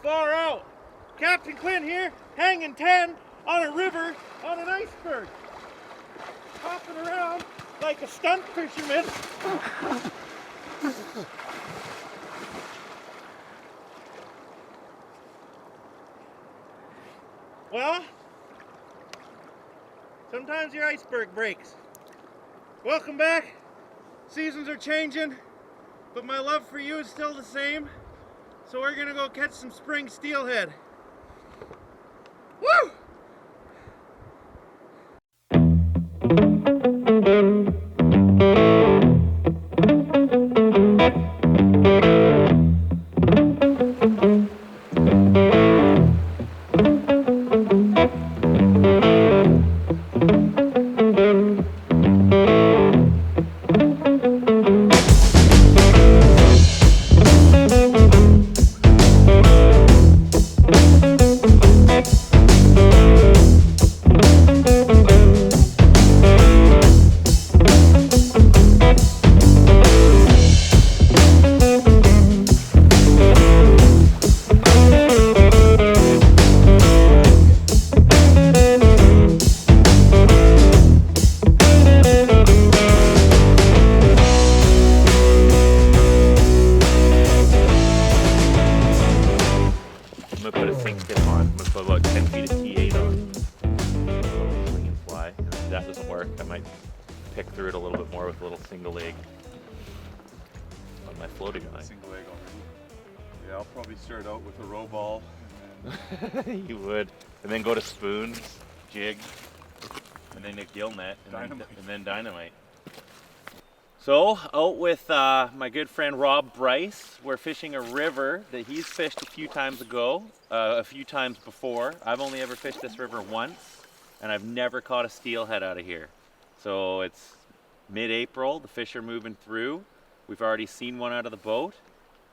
Far out. Captain Quinn here, hanging 10 on a river on an iceberg. Hopping around like a stunt fisherman. Well, sometimes your iceberg breaks. Welcome back. Seasons are changing, but my love for you is still the same. So we're gonna go catch some spring steelhead. Woo! I'm gonna put a sink tip on. I'm gonna put about 10 feet of T8 on. Swing and fly. And if that doesn't work, I might pick through it a little bit more with a little single leg on my floating line. Single leg already. Yeah, I'll probably start out with a row ball. And then You would. And then go to spoons, jig, and then a gill net, and then dynamite. So, out with my good friend Rob Bryce, we're fishing a river that he's fished a few times before. I've only ever fished this river once, and I've never caught a steelhead out of here. So it's mid-April, the fish are moving through. We've already seen one out of the boat,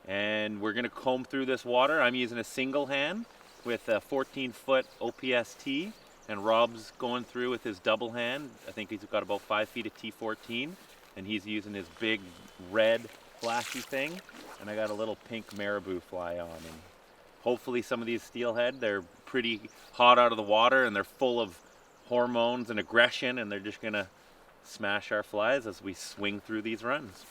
and we're gonna comb through this water. I'm using a single hand with a 14-foot OPST, and Rob's going through with his double hand. I think he's got about 5 feet of T14. And he's using his big red flashy thing, and I got a little pink marabou fly on. And hopefully some of these steelhead, they're pretty hot out of the water and they're full of hormones and aggression, and they're just gonna smash our flies as we swing through these runs.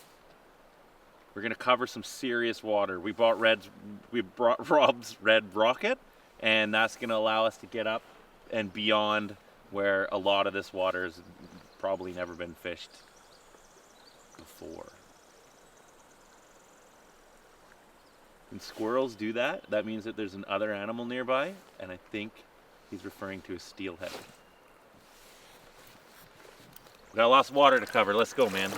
We're gonna cover some serious water. We brought Rob's red rocket, and that's gonna allow us to get up and beyond where a lot of this water has probably never been fished before. When squirrels do that, that means that there's another animal nearby, and I think he's referring to a steelhead. We got lots of water to cover. Let's go, man.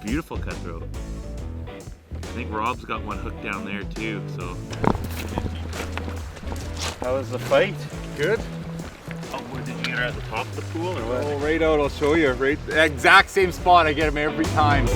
Beautiful cutthroat. I think Rob's got one hooked down there too, so. How was the fight? good. Oh, where did you get her at the top of the pool or what? Oh, right out, I'll show you. Right, exact same spot. I get them every time.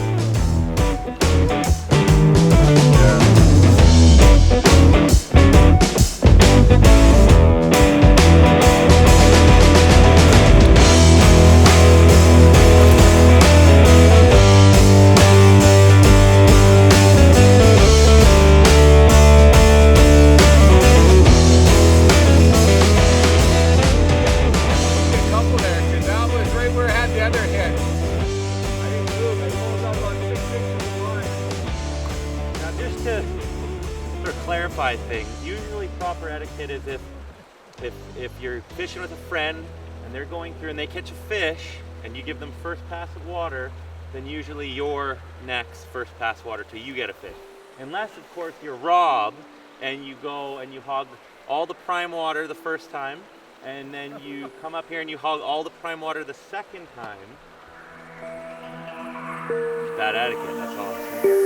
Clarify things. Usually proper etiquette is if you're fishing with a friend and they're going through and they catch a fish and you give them first pass of water, then usually you're next first pass water till you get a fish. Unless of course you're Rob and you go and you hog all the prime water the first time and then you come up here and you hog all the prime water the second time. Bad etiquette, that's all I'm saying.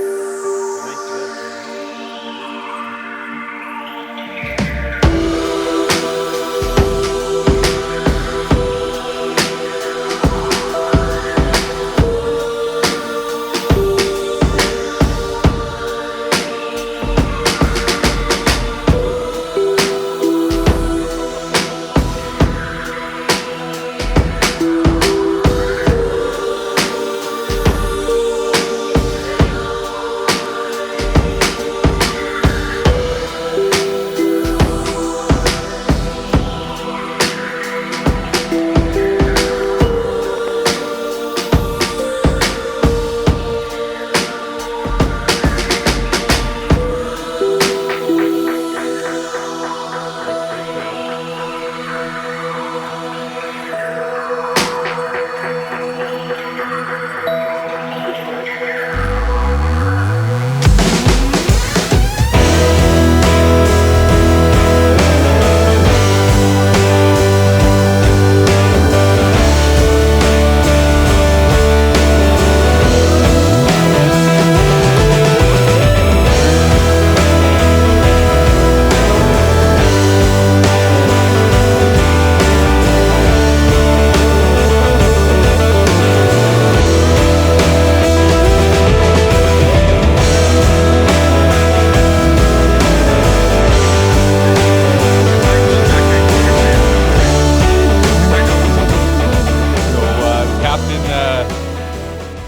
Nice fish.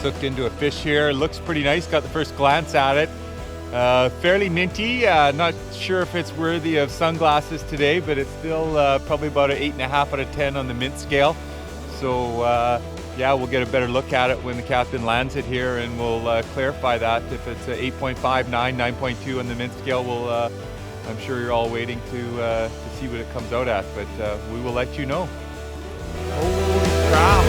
Looked into a fish here. Looks pretty nice. Got the first glance at it. Fairly minty. Not sure if it's worthy of sunglasses today, but it's still probably about an 8.5 out of 10 on the mint scale. So yeah, we'll get a better look at it when the captain lands it here, and we'll clarify that. If it's a 8.5, 9, 9.2 on the mint scale, we'll I'm sure you're all waiting to see what it comes out at, but we will let you know. Holy crap!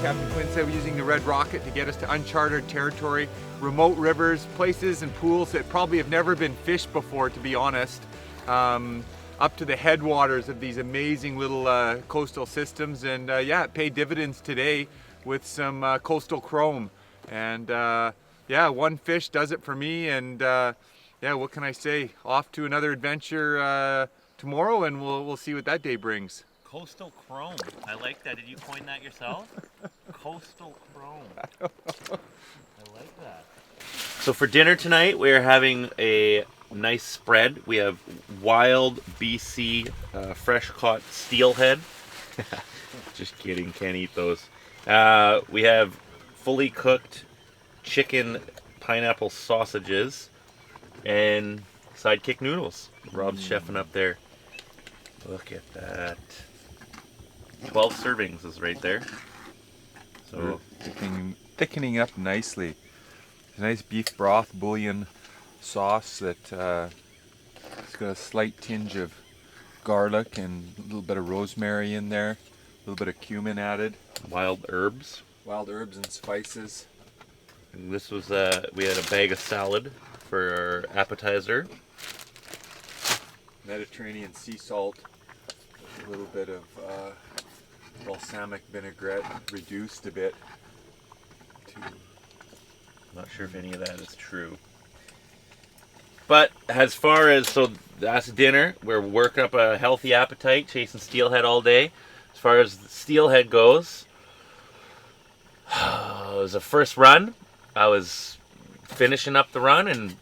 Captain Quinn said we're using the Red Rocket to get us to uncharted territory, remote rivers, places and pools that probably have never been fished before, to be honest, up to the headwaters of these amazing little coastal systems. And yeah, it paid dividends today with some coastal chrome. And yeah, one fish does it for me. And yeah, what can I say? Off to another adventure tomorrow, and we'll see what that day brings. Coastal chrome. I like that. Did you coin that yourself? Coastal chrome. I like that. So for dinner tonight, we're having a nice spread. We have wild BC fresh caught steelhead. Just kidding, can't eat those. We have fully cooked chicken pineapple sausages and sidekick noodles. Rob's chefing up there. Look at that. 12 servings is right there. So thickening up nicely. It's a nice beef broth bouillon sauce that it's got a slight tinge of garlic and a little bit of rosemary in there, a little bit of cumin added. Wild herbs and spices. And this was we had a bag of salad for our appetizer. Mediterranean sea salt, a little bit of balsamic vinaigrette, reduced a bit. Not sure if any of that is true. But as far as, so that's dinner. We're working up a healthy appetite, chasing steelhead all day. As far as steelhead goes, it was a first run. I was finishing up the run and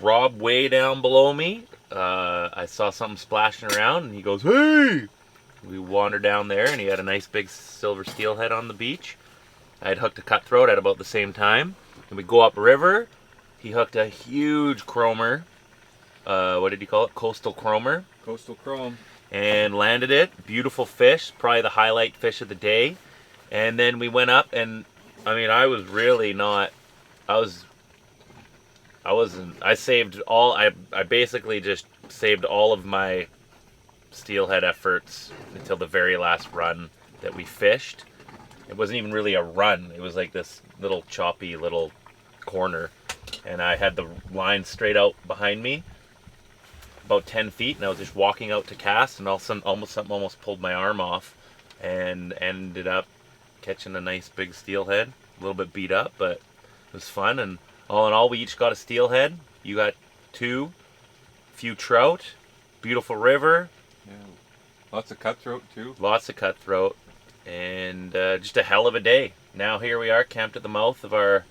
Rob way down below me. I saw something splashing around and he goes, "Hey!" We wandered down there and he had a nice big silver steelhead on the beach. I had hooked a cutthroat at about the same time. And we go upriver. He hooked a huge chromer. What did he call it? Coastal chromer. Coastal chrome. and landed it. Beautiful fish, probably the highlight fish of the day. And then we went up, and I mean, I was really not. I saved all. I basically just saved all of my steelhead efforts until the very last run that we fished. It wasn't even really a run. It was like this little choppy little corner, and I had the line straight out behind me, about 10 feet, and I was just walking out to cast, and all of a sudden, something almost pulled my arm off, and ended up catching a nice big steelhead. A little bit beat up, but it was fun. And all in all, we each got a steelhead. You got 2, few trout, beautiful river. Yeah. Lots of cutthroat too. Lots of cutthroat, and just a hell of a day. Now here we are, camped at the mouth of our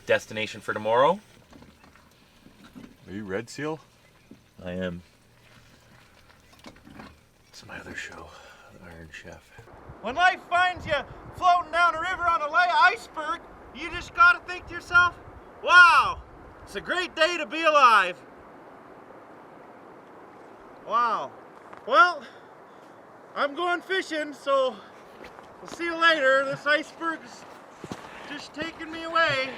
destination for tomorrow. Are you red seal? I am. It's my other show, The Iron Chef. When life finds you floating down a river on a iceberg, you just gotta think to yourself, wow, it's a great day to be alive. Wow. Well, I'm going fishing, so we'll see you later. This iceberg's just taking me away.